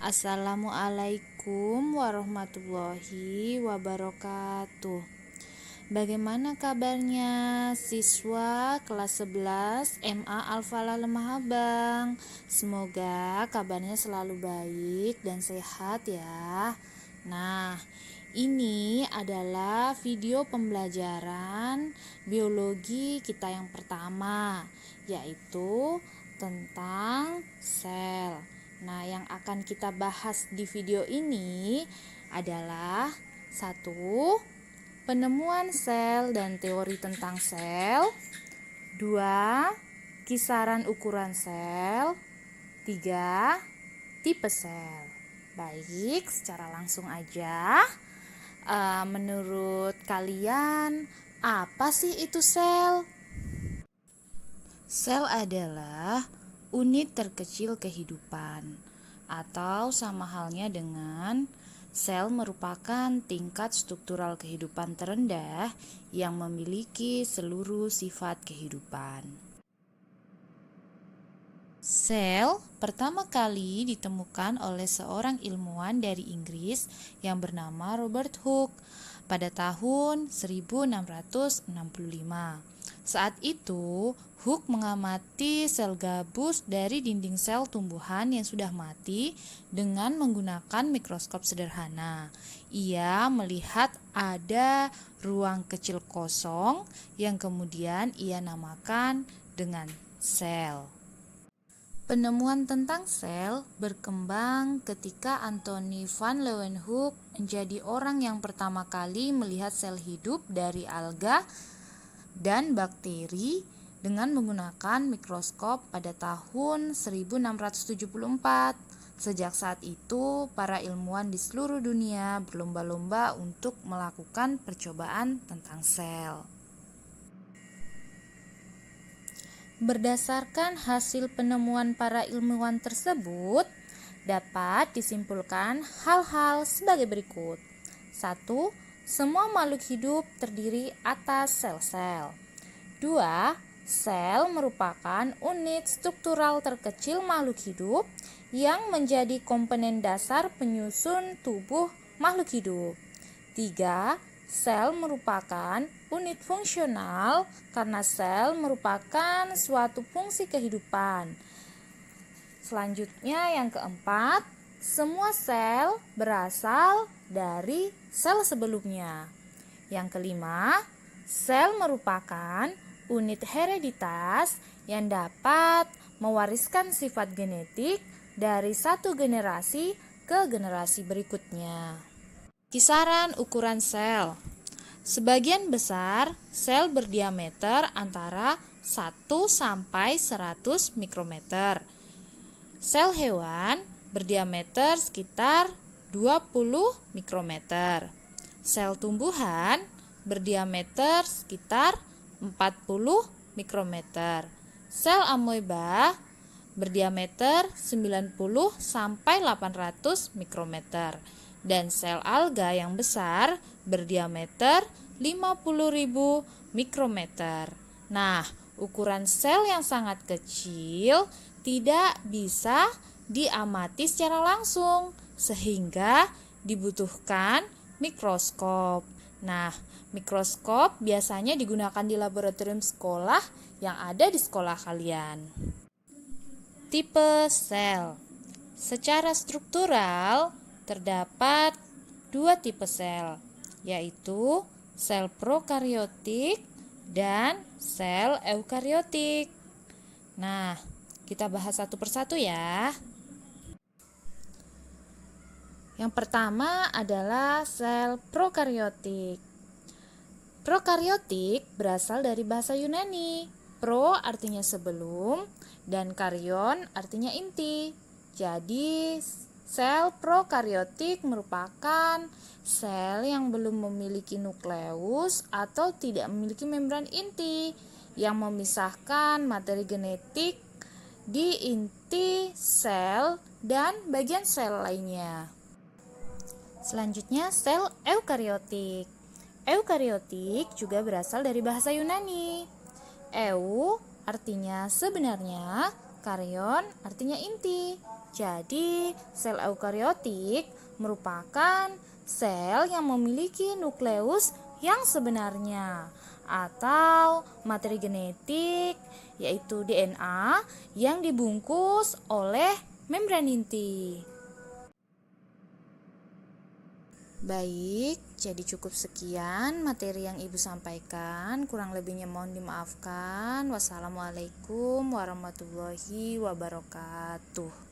Assalamualaikum warahmatullahi wabarakatuh. Bagaimana kabarnya siswa kelas 11 MA Al-Falah Lemah Abang? Semoga kabarnya selalu baik dan sehat ya. Nah, ini adalah video pembelajaran biologi kita yang pertama, yaitu tentang sel. Nah, yang akan kita bahas di video ini adalah satu, penemuan sel dan teori tentang sel. 2, kisaran ukuran sel. 3, tipe sel. Baik, secara langsung aja. Menurut kalian, apa sih itu sel? Sel adalah unit terkecil kehidupan, atau sama halnya dengan sel merupakan tingkat struktural kehidupan terendah yang memiliki seluruh sifat kehidupan. Sel pertama kali ditemukan oleh seorang ilmuwan dari Inggris yang bernama Robert Hooke pada tahun 1665. Saat itu, Hooke mengamati sel gabus dari dinding sel tumbuhan yang sudah mati dengan menggunakan mikroskop sederhana. Ia melihat ada ruang kecil kosong yang kemudian ia namakan dengan sel. Penemuan tentang sel berkembang ketika Anthony van Leeuwenhoek menjadi orang yang pertama kali melihat sel hidup dari alga dan bakteri dengan menggunakan mikroskop pada tahun 1674. Sejak saat itu, para ilmuwan di seluruh dunia berlomba-lomba untuk melakukan percobaan tentang sel. Berdasarkan hasil penemuan para ilmuwan tersebut, dapat disimpulkan hal-hal sebagai berikut. 1. Semua makhluk hidup terdiri atas sel-sel. 2. Sel merupakan unit struktural terkecil makhluk hidup yang menjadi komponen dasar penyusun tubuh makhluk hidup. 3. Sel merupakan unit fungsional karena sel merupakan suatu fungsi kehidupan. Selanjutnya yang keempat, semua sel berasal dari sel sebelumnya. Yang kelima, sel merupakan unit hereditas yang dapat mewariskan sifat genetik dari satu generasi ke generasi berikutnya. Kisaran ukuran sel. Sebagian besar sel berdiameter antara 1 sampai 100 mikrometer. Sel hewan berdiameter sekitar 20 mikrometer. Sel tumbuhan berdiameter sekitar 40 mikrometer. Sel amoeba berdiameter 90 sampai 800 mikrometer. Dan sel alga yang besar berdiameter 50.000 mikrometer. Nah, ukuran sel yang sangat kecil tidak bisa diamati secara langsung, sehingga dibutuhkan mikroskop. Nah, mikroskop biasanya digunakan di laboratorium sekolah yang ada di sekolah kalian. Tipe sel. Secara struktural, terdapat dua tipe sel, yaitu sel prokariotik dan sel eukariotik. Nah, kita bahas satu persatu ya. Yang pertama adalah sel prokariotik. Prokariotik berasal dari bahasa Yunani. Pro artinya sebelum dan karyon artinya inti. Jadi, sel prokariotik merupakan sel yang belum memiliki nukleus atau tidak memiliki membran inti yang memisahkan materi genetik di inti sel dan bagian sel lainnya. Selanjutnya, sel eukariotik. Eukariotik juga berasal dari bahasa Yunani. Eu artinya sebenarnya Karyon artinya inti. Jadi, sel eukariotik merupakan sel yang memiliki nukleus yang sebenarnya atau materi genetik, yaitu DNA yang dibungkus oleh membran inti. Baik, jadi cukup sekian materi yang Ibu sampaikan. Kurang lebihnya mohon dimaafkan. Wassalamualaikum warahmatullahi wabarakatuh.